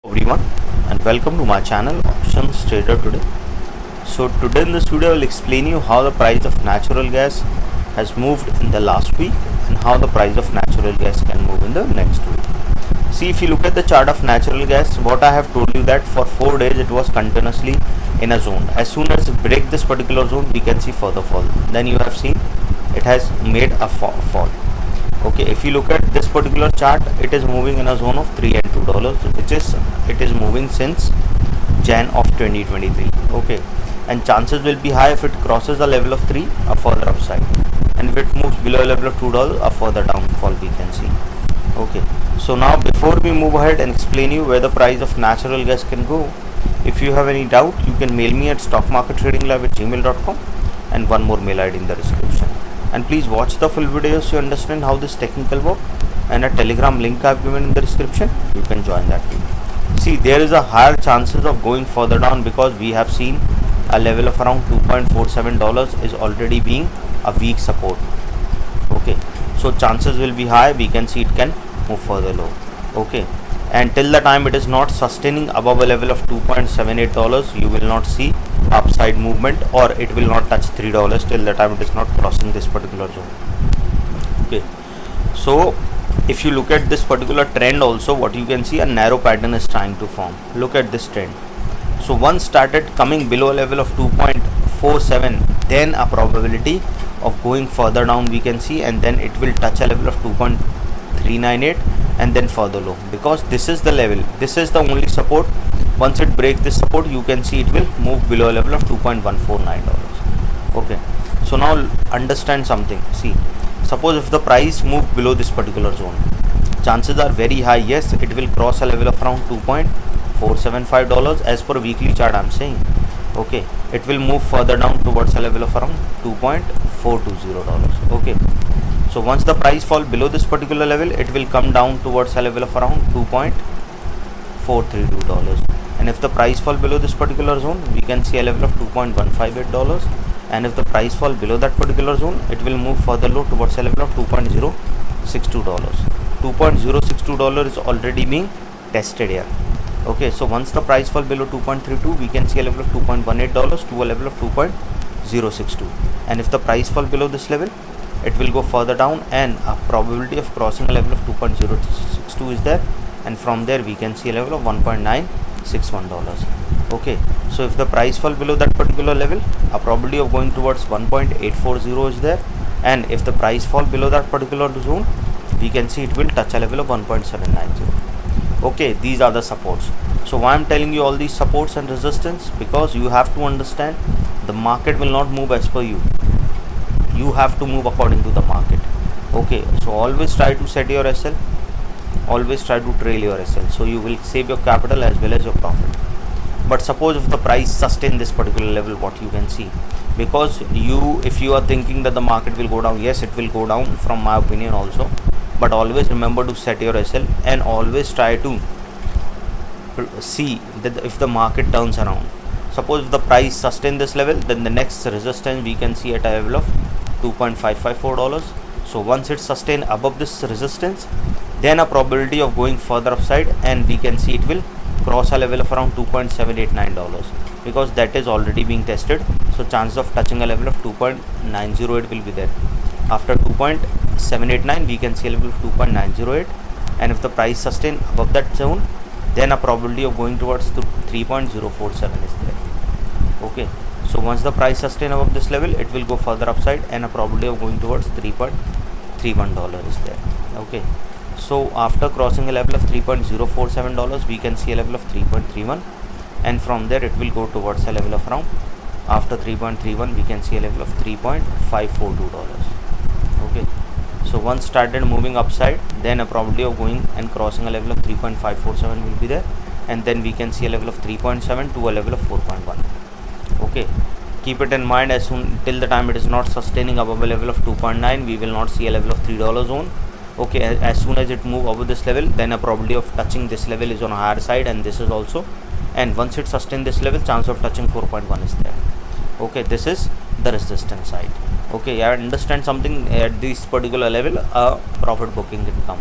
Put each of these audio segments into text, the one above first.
Everyone, and welcome to my channel Options Trader today. So today in this video I will explain you how the price of natural gas has moved in the last week and how the price of natural gas can move in the next week. See, if you look at the chart of natural gas, what I have told you that for 4 days it was continuously in a zone. As soon as it break this particular zone, we can see further fall. Then you have seen it has made a fall. Okay, if you look at this particular chart, it is moving in a zone of $3 and $2, which is it is moving since Jan of 2023. Okay, and chances will be high if it crosses the level of 3, a further upside, and if it moves below a level of $2, a further downfall we can see. Okay, so now before we move ahead and explain you where the price of natural gas can go, if you have any doubt, you can mail me at stockmarkettradinglive@gmail.com, and one more mail ID in the description. And please watch the full videos to understand how this technical work, and a telegram link I've given in the description, you can join that too. See, there is a higher chances of going further down because we have seen a level of around $2.47 is already being a weak support. Okay, so chances will be high, we can see it can move further low. Okay, and till the time it is not sustaining above a level of $2.78, you will not see upside movement, or it will not touch $3 till the time it is not crossing this particular zone. Okay, so if you look at this particular trend also, what you can see, a narrow pattern is trying to form. Look at this trend. So once started coming below a level of 2.47, then a probability of going further down we can see, and then it will touch a level of 2.398 and then further low, because this is the level, this is the only support. Once it breaks this support, you can see it will move below a level of $2.149. Okay, so now understand something. See, suppose if the price move below this particular zone, chances are very high, yes, it will cross a level of around $2.475 as per weekly chart I'm saying. Okay, it will move further down towards a level of around $2.420. Okay, so once the price fall below this particular level, it will come down towards a level of around $2.432. And if the price fall below this particular zone, we can see a level of $2.158. And if the price fall below that particular zone, it will move further low towards a level of $2.062. $2.062 is already being tested here. Okay, so once the price fall below 2.32, we can see a level of $2.18 to a level of 2.062. And if the price fall below this level, it will go further down, and a probability of crossing a level of 2.062 is there, and from there we can see a level of $1.961. Okay, so if the price fall below that particular level, a probability of going towards 1.840 is there, and if the price fall below that particular zone, we can see it will touch a level of 1.790. Okay, these are the supports. So why I'm telling you all these supports and resistance, because you have to understand the market will not move as per you. You have to move according to the market. Okay, so always try to set your SL, always try to trail your SL, so you will save your capital as well as your profit. But suppose if the price sustain this particular level, what you can see, because if you are thinking that the market will go down, yes, it will go down from my opinion also, but always remember to set your SL, and always try to see that if the market turns around. Suppose if the price sustain this level, then the next resistance we can see at a level of $2.554. so once it sustain above this resistance, then a probability of going further upside, and we can see it will cross a level of around $2.789, because that is already being tested. So chances of touching a level of 2.908 will be there. After 2.789, we can see a level of 2.908, and if the price sustain above that zone, then a probability of going towards the 3.047 is there. Okay, so once the price sustain above this level, it will go further upside, and a probability of going towards $3.31 is there. Okay, so after crossing a level of $3.047, we can see a level of 3.31, and from there it will go towards a level of around, after 3.31 we can see a level of $3.542. Okay, so once started moving upside, then a probability of going and crossing a level of 3.547 will be there, and then we can see a level of 3.7 to a level of 4.1. Okay, keep it in mind, as soon till the time it is not sustaining above a level of 2.9, we will not see a level of $3 zone. Okay, as soon as it move above this level, then a probability of touching this level is on a higher side, and this is also, and once it sustain this level, chance of touching 4.1 is there. Okay, this is the resistance side. Okay, I understand something at this particular level, a profit booking can come.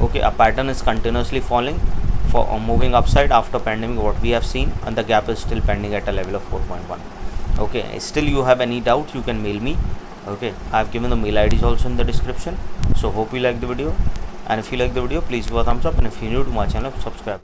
Okay, a pattern is continuously falling, for moving upside after pandemic, what we have seen, and the gap is still pending at a level of 4.1. Okay, still you have any doubt, you can mail me. Okay, I have given the mail IDs also in the description. So hope you like the video, and if you like the video, please give a thumbs up, and if you're new to my channel, subscribe.